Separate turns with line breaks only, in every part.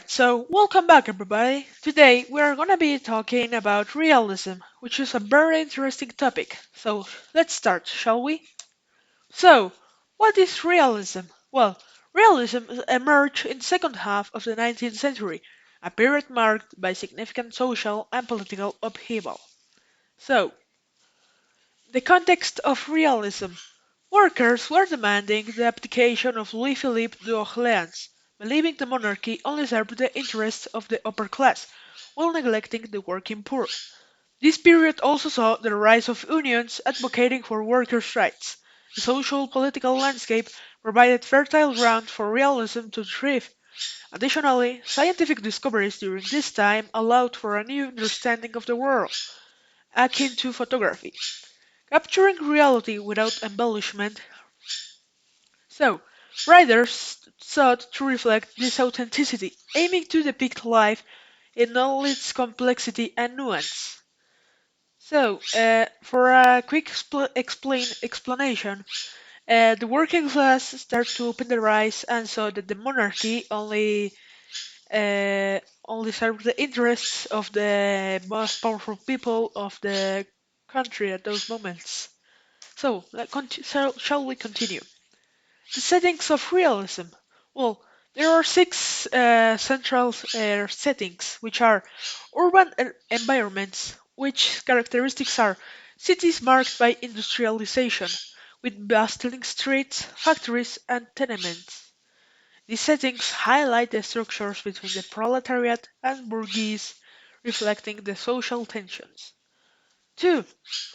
So welcome back, everybody. Today we are gonna be talking about realism, which is a very interesting topic. So let's start, shall we? So, what is realism? Well, realism emerged in the second half of the 19th century, a period marked by significant social and political upheaval. So, the context of realism. Workers were demanding the abdication of Louis-Philippe d'Orléans, believing the monarchy only served the interests of the upper class, while neglecting the working poor. This period also saw the rise of unions advocating for workers' rights. The social political landscape provided fertile ground for realism to thrive. Additionally, scientific discoveries during this time allowed for a new understanding of the world, akin to photography, capturing reality without embellishment. So, writers sought to reflect this authenticity, aiming to depict life in all its complexity and nuance. So, for a quick explanation, the working class started to open their eyes and saw that the monarchy only served the interests of the most powerful people of the country at those moments. So, shall we continue? The settings of realism. Well, there are six central settings, which are urban environments, which characteristics are cities marked by industrialization, with bustling streets, factories, and tenements. These settings highlight the structures between the proletariat and bourgeoisie, reflecting the social tensions. 2.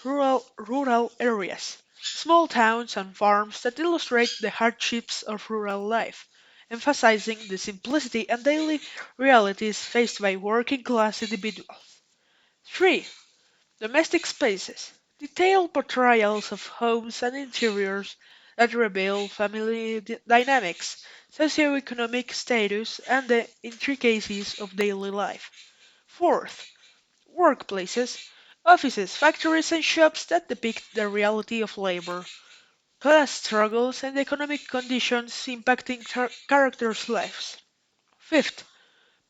Rural areas. Small towns and farms that illustrate the hardships of rural life, emphasizing the simplicity and daily realities faced by working class individuals. 3. Domestic spaces. Detailed portrayals of homes and interiors that reveal family dynamics, socioeconomic status, and the intricacies of daily life. Fourth, workplaces, offices, factories, and shops that depict the reality of labor, class struggles, and economic conditions impacting characters' lives. Fifth,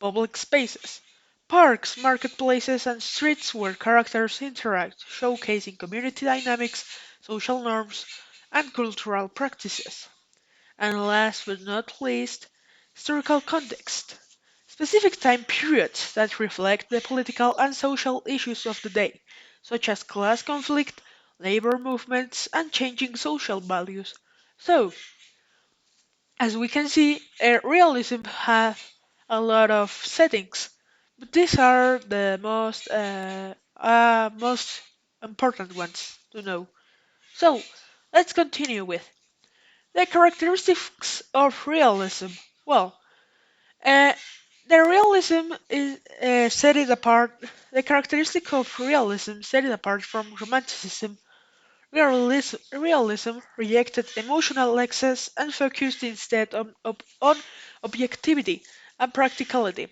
public spaces, parks, marketplaces, and streets where characters interact, showcasing community dynamics, social norms, and cultural practices. And last but not least, historical context. Specific time periods that reflect the political and social issues of the day, such as class conflict, labor movements, and changing social values. So, as we can see, realism has a lot of settings, but these are the most important ones to know. So, let's continue with the characteristics of realism. Well, Uh, the realism is set it apart. The characteristic of realism set it apart from romanticism. Realism rejected emotional excess and focused instead on objectivity and practicality.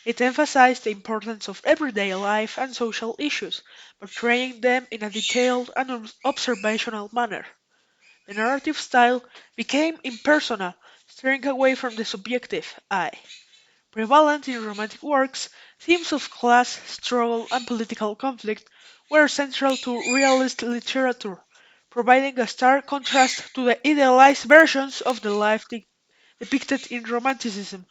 It emphasized the importance of everyday life and social issues, portraying them in a detailed and observational manner. The narrative style became impersonal, steering away from the subjective eye. Prevalent in romantic works, themes of class, struggle, and political conflict were central to realist literature, providing a stark contrast to the idealized versions of the life depicted in Romanticism.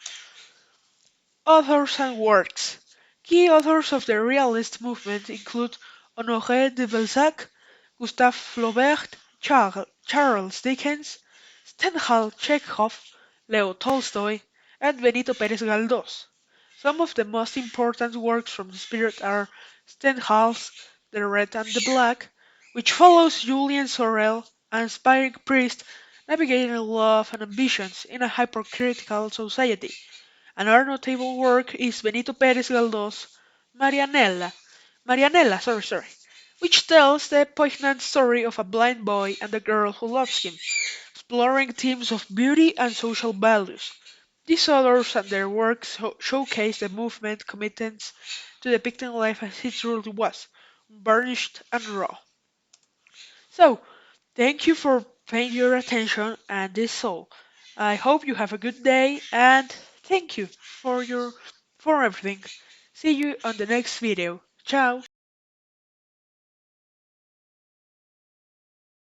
Authors and works. Key authors of the realist movement include Honoré de Balzac, Gustave Flaubert, Charles Dickens, Stendhal Chekhov, Leo Tolstoy, and Benito Pérez Galdós. Some of the most important works from this period are Stendhal's The Red and the Black, which follows Julien Sorel, an aspiring priest navigating love and ambitions in a hypercritical society. Another notable work is Benito Pérez Galdós' Marianella, which tells the poignant story of a blind boy and a girl who loves him, exploring themes of beauty and social values. These authors and their works showcase the movement commitments to depicting life as it truly was, unvarnished and raw. So, thank you for paying your attention, and this is all. I hope you have a good day, and thank you for everything. See you on the next video. Ciao.